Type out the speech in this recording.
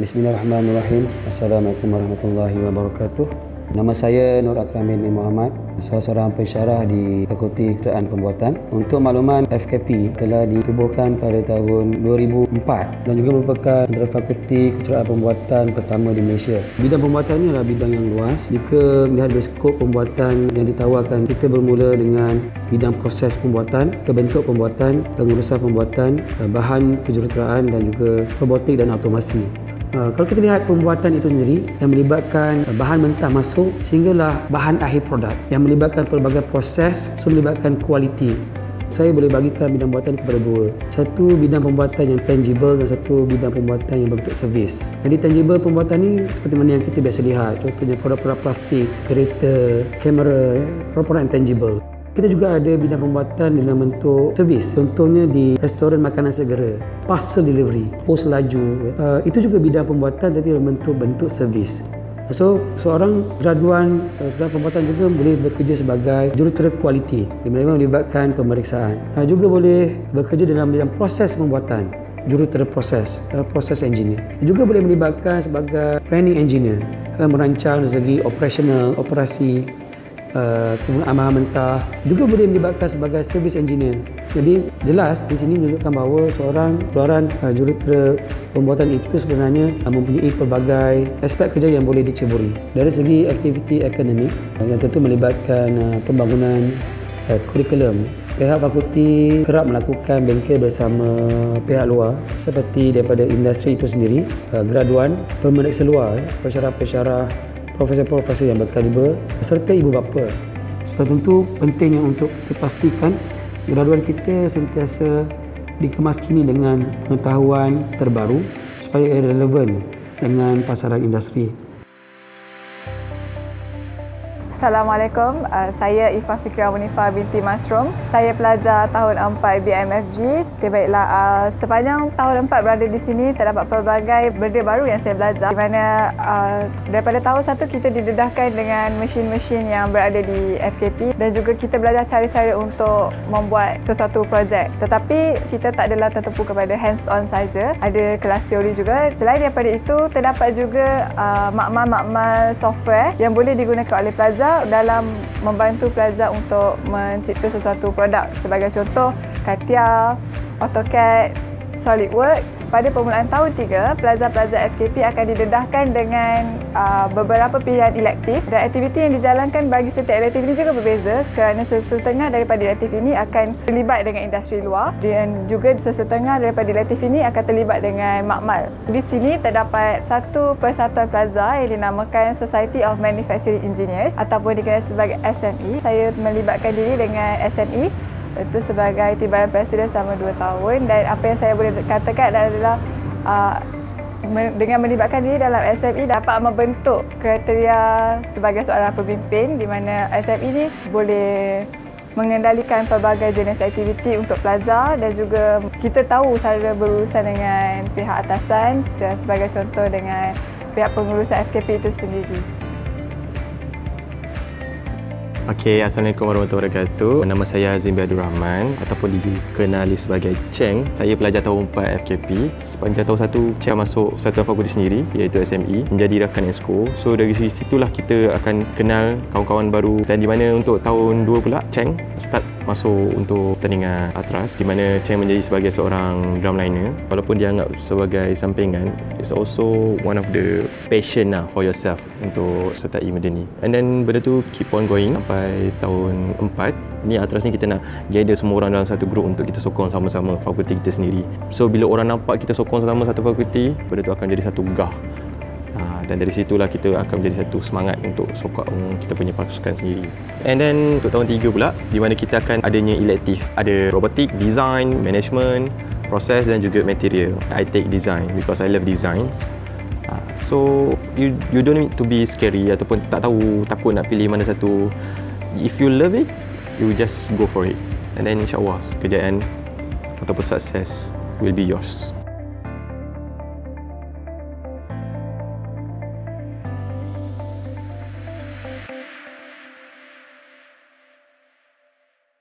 Bismillahirrahmanirrahim. Assalamualaikum warahmatullahi wabarakatuh. Nama saya Nur Akramin bin Muhammad, salah seorang pensyarah di Fakulti Kejuruteraan Pembuatan. Untuk makluman, FKP telah ditubuhkan pada tahun 2004 dan juga merupakan antara fakulti kejuruteraan pembuatan pertama di Malaysia. Bidang pembuatan ini adalah bidang yang luas. Jika melihat dari skop pembuatan yang ditawarkan, kita bermula dengan bidang proses pembuatan, bentuk pembuatan, pengurusan pembuatan, bahan kejuruteraan dan juga robotik dan automasi. Kalau kita lihat pembuatan itu sendiri yang melibatkan bahan mentah masuk sehinggalah bahan akhir produk yang melibatkan pelbagai proses, melibatkan kualiti. Saya boleh bagikan bidang pembuatan kepada dua. Satu bidang pembuatan yang tangible dan satu bidang pembuatan yang berbentuk servis. Jadi tangible pembuatan ni seperti mana yang kita biasa lihat, contohnya produk-produk plastik, kereta, kamera, produk-produk yang tangible. Kita juga ada bidang pembuatan dalam bentuk servis. Contohnya di restoran makanan segera, parcel delivery, pos laju. Itu juga bidang pembuatan tapi dalam bentuk servis. So, seorang graduan pembuatan juga boleh bekerja sebagai jurutera kualiti di mana melibatkan pemeriksaan. Juga boleh bekerja dalam bidang proses pembuatan, jurutera proses engineer. Juga boleh melibatkan sebagai planning engineer, merancang dari segi operasional, operasi, penggunaan bahan mentah. Juga boleh melibatkan sebagai service engineer. Jadi jelas di sini menunjukkan bahawa seorang keluaran jurutera pembuatan itu sebenarnya mempunyai pelbagai aspek kerja yang boleh diceburi. Dari segi aktiviti akademik yang tentu melibatkan pembangunan kurikulum. Pihak fakulti kerap melakukan bengkel bersama pihak luar seperti daripada industri itu sendiri, graduan, pemeriksa luar, pensyarah-pensyarah, profesor-profesor yang berkaliber serta ibu bapa. Sudah tentu pentingnya untuk kita pastikan graduan kita sentiasa dikemaskini dengan pengetahuan terbaru supaya relevan dengan pasaran industri. Assalamualaikum, saya Ifah Fikriah Munifah binti Masrum. Saya pelajar tahun 4 BMFG. Okay, baiklah, sepanjang tahun 4 berada di sini terdapat pelbagai benda baru yang saya belajar, di mana daripada tahun 1 kita didedahkan dengan mesin-mesin yang berada di FKP dan juga kita belajar cara-cara untuk membuat sesuatu projek. Tetapi kita tak adalah tertumpu kepada hands-on saja, ada kelas teori juga. Selain daripada itu, terdapat juga makmal-makmal software yang boleh digunakan oleh pelajar dalam membantu pelajar untuk mencipta sesuatu produk. Sebagai contoh, CATIA, AutoCAD, SolidWorks. Pada permulaan tahun 3, pelajar-pelajar FKP akan didedahkan dengan beberapa pilihan elektif dan aktiviti yang dijalankan bagi setiap elektif ini juga berbeza kerana sesetengah daripada elektif ini akan terlibat dengan industri luar dan juga sesetengah daripada elektif ini akan terlibat dengan makmal. Di sini terdapat satu persatuan pelajar yang dinamakan Society of Manufacturing Engineers ataupun dikenal sebagai SME. Saya melibatkan diri dengan SME itu sebagai timbalan presiden selama 2 tahun dan apa yang saya boleh katakan adalah dengan melibatkan diri dalam SME dapat membentuk kriteria sebagai seorang pemimpin di mana SME ini boleh mengendalikan pelbagai jenis aktiviti untuk pelajar dan juga kita tahu cara berurusan dengan pihak atasan sebagai contoh dengan pihak pengurusan FKP itu sendiri. Okay, Assalamualaikum warahmatullahi wabarakatuh. Nama saya Azim Abdul Rahman ataupun dikenali sebagai Cheng. Saya pelajar tahun 4 FKP. Sepanjang tahun 1, Cheng masuk satu fakulti sendiri iaitu SME menjadi rakan EXCO. So dari situlah kita akan kenal kawan-kawan baru dan di mana untuk tahun 2 pula Cheng start masuk untuk pertandingan Atras di mana Cheng menjadi sebagai seorang drumliner. Walaupun dianggap sebagai sampingan, it's also one of the passion lah for yourself untuk sertai benda ni. And then benda tu keep on going sampai tahun 4. Ni Atras ni kita nak gather semua orang dalam satu group untuk kita sokong sama-sama fakulti kita sendiri. So bila orang nampak kita sokong sama satu fakulti, benda tu akan jadi satu gah. Dan dari situlah kita akan menjadi satu semangat untuk sokong kita punya pasukan sendiri. And then untuk tahun 3 pula, di mana kita akan adanya elektif. Ada robotik, design, management, proses dan juga material. I take design because I love design. So you don't need to be scary ataupun takut nak pilih mana satu. If you love it, you just go for it. And then insyaAllah kejayaan ataupun sukses will be yours.